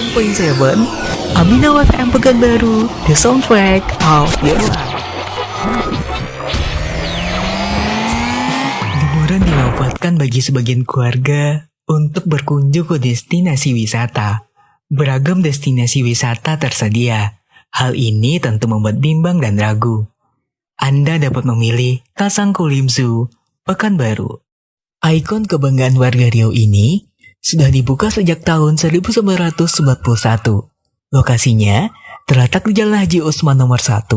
101.7 Amino FM Pekanbaru, the soundtrack of your life. Liburan dimanfaatkan bagi sebagian keluarga untuk berkunjung ke destinasi wisata. Beragam destinasi wisata tersedia. Hal ini tentu membuat bimbang dan ragu. Anda dapat memilih Kasangkulim Zoo, Pekanbaru. Ikon kebanggaan warga Riau ini sudah dibuka sejak tahun 1991. Lokasinya terletak di Jalan Haji Usman nomor 1,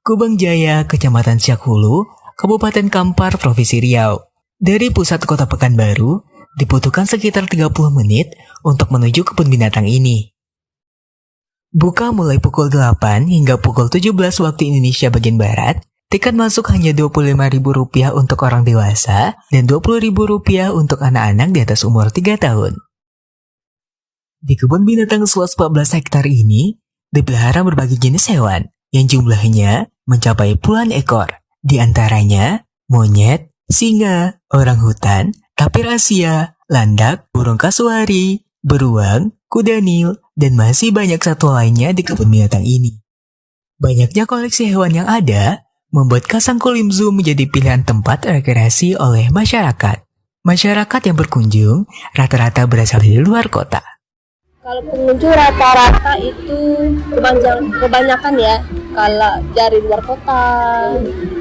Kubang Jaya, Kecamatan Syakhulu, Kabupaten Kampar, Provinsi Riau. Dari pusat kota Pekanbaru, dibutuhkan sekitar 30 menit untuk menuju kebun binatang ini. Buka mulai pukul 8 hingga pukul 17 waktu Indonesia bagian Barat. Tiket masuk hanya Rp25.000 untuk orang dewasa dan Rp20.000 untuk anak-anak di atas umur 3 tahun. Di kebun binatang seluas 14 hektar ini, dipelihara berbagai jenis hewan yang jumlahnya mencapai puluhan ekor. Di antaranya, monyet, singa, orangutan, tapir Asia, landak, burung kasuari, beruang, kuda Nil, dan masih banyak satwa lainnya di kebun binatang ini. Banyaknya koleksi hewan yang ada membuat Kasangkulim Zoo menjadi pilihan tempat rekreasi oleh masyarakat. Masyarakat yang berkunjung rata-rata berasal dari luar kota. Kalau pengunjung rata-rata itu kebanyakan ya, kalau dari luar kota,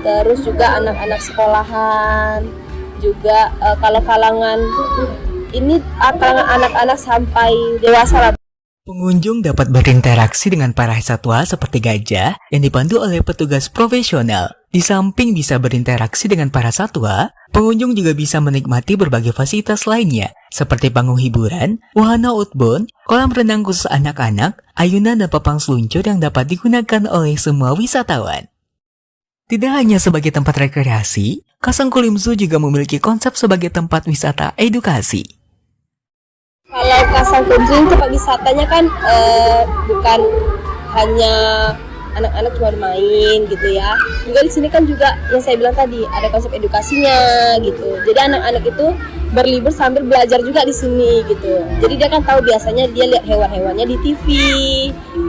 terus juga anak-anak sekolahan, juga kalau kalangan ini anak-anak sampai dewasa lah. Pengunjung dapat berinteraksi dengan para satwa seperti gajah yang dipandu oleh petugas profesional. Di samping bisa berinteraksi dengan para satwa, pengunjung juga bisa menikmati berbagai fasilitas lainnya, seperti panggung hiburan, wahana outbound, kolam renang khusus anak-anak, ayunan dan papan seluncur yang dapat digunakan oleh semua wisatawan. Tidak hanya sebagai tempat rekreasi, Kasangkulim Zoo juga memiliki konsep sebagai tempat wisata edukasi. Kalau Kasangkulim Zoo tempat wisatanya kan bukan hanya anak-anak cuma main gitu ya. Juga di sini kan juga yang saya bilang tadi ada konsep edukasinya gitu. Jadi anak-anak itu berlibur sambil belajar juga di sini gitu. Jadi dia kan tahu biasanya dia lihat hewan-hewannya di TV,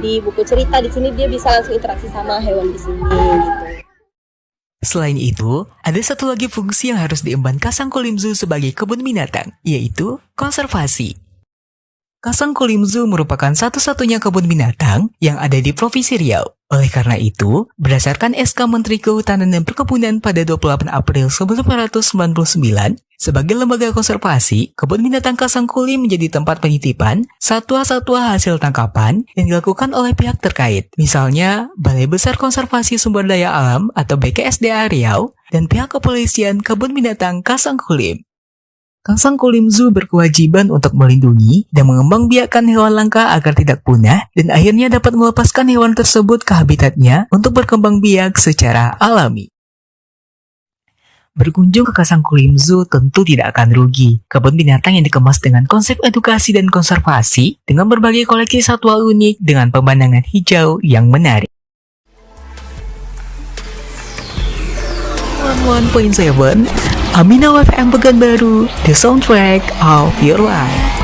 di buku cerita, di sini dia bisa langsung interaksi sama hewan di sini gitu. Selain itu, ada satu lagi fungsi yang harus diemban Kasangkulim Zoo sebagai kebun binatang, yaitu konservasi. Kasangkulim Zoo merupakan satu-satunya kebun binatang yang ada di Provinsi Riau. Oleh karena itu, berdasarkan SK Menteri Kehutanan dan Perkebunan pada 28 April 1999, sebagai lembaga konservasi, kebun binatang Kasangkulim menjadi tempat penitipan satwa-satwa hasil tangkapan yang dilakukan oleh pihak terkait. Misalnya, Balai Besar Konservasi Sumber Daya Alam atau BKSDA Riau dan pihak kepolisian kebun binatang Kasangkulim. Kasangkulim Zoo berkewajiban untuk melindungi dan mengembangbiakkan hewan langka agar tidak punah dan akhirnya dapat melepaskan hewan tersebut ke habitatnya untuk berkembang biak secara alami. Berkunjung ke Kasangkulim Zoo tentu tidak akan rugi. Kebun binatang yang dikemas dengan konsep edukasi dan konservasi dengan berbagai koleksi satwa unik dengan pemandangan hijau yang menarik. 101.7 Amino FM Pekanbaru, the soundtrack of your life.